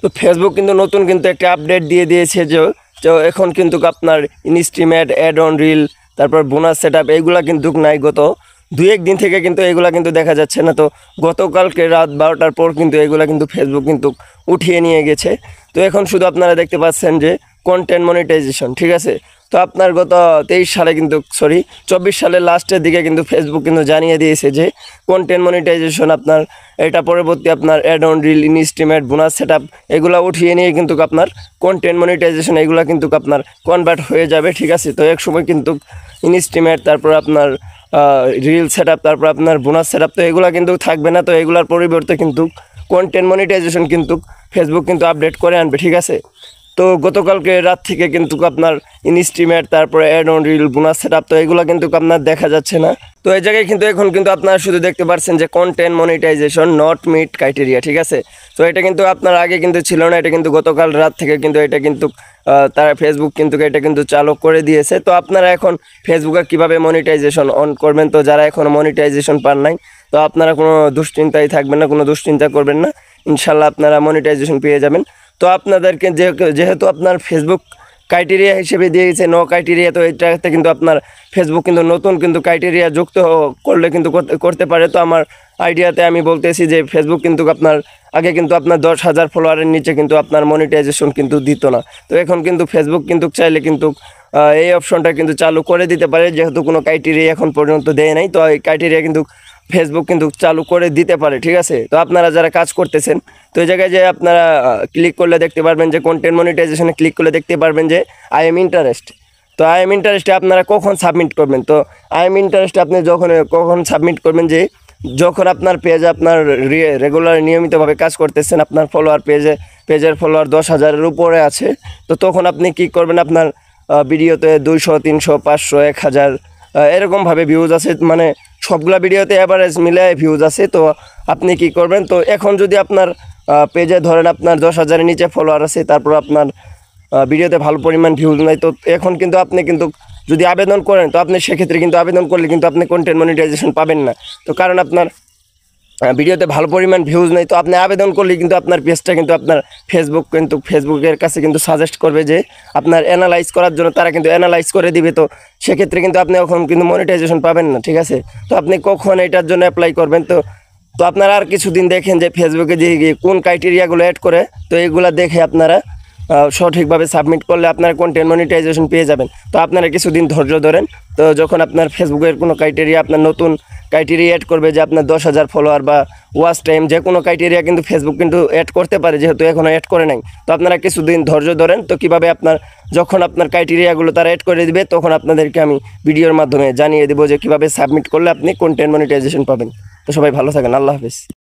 তো ফেসবুক কিন্তু নতুন কিন্তু একটা আপডেট দিয়ে দিয়েছে যে তো এখন কিন্তু আপনার ইনস্ট্রিমেট অ্যাড অন রিল তারপর বোনাস সেট আপ এইগুলা কিন্তু নাই, গত 2-1 দিন থেকে কিন্তু এগুলা কিন্তু দেখা যাচ্ছে না। তো গতকালকে রাত 12টার পর কিন্তু এগুলা কিন্তু ফেসবুক কিন্তু উঠিয়ে নিয়ে গেছে। তো এখন শুধু আপনারা দেখতে পাচ্ছেন যে কন্টেন্ট মনিটাইজেশন, ঠিক আছে। তো আপনার গত 23 সালে কিন্তু 24 সালের লাস্টের দিকে কিন্তু ফেসবুক কিন্তু জানিয়ে দিয়েছে যে কন্টেন্ট মনিটাইজেশন আপনার এটা পরবর্তী আপনার অ্যাড অন রিল ইনস্ট্রিমেট বোনাস সেট আপ এগুলো উঠিয়ে নিয়ে কিন্তু আপনার কন্টেন্ট মনিটাইজেশন এগুলো কিন্তু আপনার কনভার্ট হয়ে যাবে, ঠিক আছে। তো এক সময় কিন্তু ইনস্ট্রিমেট তারপর আপনার রিল সেট আপ তারপর আপনার বোনাস সেট আপ তো এগুলো কিন্তু থাকবে না। তো এগুলোর পরিবর্তে কিন্তু কন্টেন্ট মনিটাইজেশন কিন্তু ফেসবুক কিন্তু আপডেট করে আনবে, ঠিক আছে। তো গতকালকে রাত থেকে কিন্তু আপনার ইনস্ট্রিমেট তারপরে add on reel bonus set up তো এগুলো কিন্তু আপনার দেখা যাচ্ছে না। তো এই জায়গায় কিন্তু এখন কিন্তু আপনারা শুধু দেখতে পাচ্ছেন যে content monetisation not meet criteria, ঠিক আছে। তো এটা কিন্তু আপনার আগে কিন্তু ছিল না, এটা কিন্তু গতকাল রাত থেকে কিন্তু এটা কিন্তু তারা ফেসবুক কিন্তু এটা কিন্তু চালু করে দিয়েছে। তো আপনারা এখন ফেসবুকে কিভাবে মনিটাইজেশন অন করবেন, তো যারা এখন মনিটাইজেশন পান নাই তো আপনারা কোনো দুশ্চিন্তায় থাকবেন না, কোনো দুশ্চিন্তা করবেন না, ইনশাল্লাহ আপনারা মনিটাইজেশন পেয়ে যাবেন। তো আপনাদেরকে যেহেতু আপনার ফেসবুক ক্রাইটেরিয়া হিসেবে দিয়েছে নো ক্রাইটেরিয়া, তো এটাতে কিন্তু আপনার ফেসবুক কিন্তু নতুন কিন্তু ক্রাইটেরিয়া যুক্ত করলে কিন্তু করতে পারে। তো আমার আইডিয়াতে আমি বলতেছি যে ফেসবুক কিন্তু আপনার আগে কিন্তু আপনার 10,000 ফলোয়ারের নিচে কিন্তু আপনার মনিটাইজেশন কিন্তু দিত না। তো এখন কিন্তু ফেসবুক কিন্তু চাইলে কিন্তু এই অপশনটা কিন্তু চালু করে দিতে পারে, যেহেতু কোনো ক্রাইটেরিয়া এখন পর্যন্ত দেয় নাই। তো এই ক্রাইটেরিয়া কিন্তু ফেসবুক কিন্তু চালু করে দিতে পারে, ঠিক আছে। তো আপনারা যারা কাজ করতেছেন তো এই জায়গায় যে আপনারা ক্লিক করলে দেখতে পারবেন যে কন্টেন্ট মনিটাইজেশনে ক্লিক করলে দেখতে পারবেন যে আই এম ইন্টারেস্ট। তো আই এম ইন্টারেস্টে আপনারা কখন সাবমিট করবেন, তো আই এম ইন্টারেস্টে আপনি কখন সাবমিট করবেন, যে যখন আপনার পেজে আপনার রেগুলার নিয়মিতভাবে কাজ করতেছেন, আপনার পেজের ফলোয়ার 10,000-এর উপরে আছে, তো তখন আপনি কি করবেন, আপনার ভিডিওতে 200, 300, 500, 1,000 এরকমভাবে ভিউজ আছে, মানে সবগুলা ভিডিওতে অ্যাভারেজ মিলে ভিউজ আছে। তো আপনি কি করবেন, তো এখন যদি আপনার পেজে ধরেন আপনার 10,000-এর নিচে ফলোয়ার আছে, তারপর আপনার ভিডিওতে ভালো পরিমাণ ভিউজ নাই, তো এখন কিন্তু আপনি কিন্তু যদি আবেদন করেন তো আপনি সেক্ষেত্রে কিন্তু আবেদন করলে কিন্তু আপনি কন্টেন্ট মনিটাইজেশন পাবেন না। তো কারণ আপনার ভিডিওতে ভালো পরিমাণ ভিউজ নেই, তো আপনি আবেদন করলে কিন্তু আপনার পেজটা কিন্তু আপনার ফেসবুকের কাছে কিন্তু সাজেস্ট করবে যে আপনার অ্যানালাইজ করার জন্য, তারা কিন্তু অ্যানালাইজ করে দিবে। তো সেক্ষেত্রে কিন্তু আপনি এখন কিন্তু মনিটাইজেশন পাবেন না, ঠিক আছে। তো আপনি কখন এটার জন্য অ্যাপ্লাই করবেন, তো আপনারা আর কিছুদিন দেখেন যে ফেসবুকে যে কোন ক্রাইটেরিয়াগুলো অ্যাড করে, তো এইগুলো দেখে আপনারা সঠিকভাবে সাবমিট করলে আপনারা কন্টেন্ট মনিটাইজেশন পেয়ে যাবেন। তো আপনারা কিছুদিন ধৈর্য ধরেন, তো যখন আপনার ফেসবুকের কোনো ক্রাইটেরিয়া আপনার নতুন ক্রাইটেরিয়া অ্যাড করবে যে আপনার 10,000 ফলোয়ার বা ওয়াচ টাইম, যে কোনো ক্রাইটেরিয়া কিন্তু ফেসবুক কিন্তু অ্যাড করতে পারে, যেহেতু এখনও অ্যাড করে নাই। তো আপনারা কিছুদিন ধৈর্য ধরেন, তো কীভাবে আপনার যখন আপনার ক্রাইটেরিয়াগুলো তারা অ্যাড করে দিবে তখন আপনাদেরকে আমি ভিডিওর মাধ্যমে জানিয়ে দেবো যে কীভাবে সাবমিট করলে আপনি কন্টেন্ট মনিটাইজেশন পাবেন। তো সবাই ভালো থাকেন, আল্লাহ হাফেজ।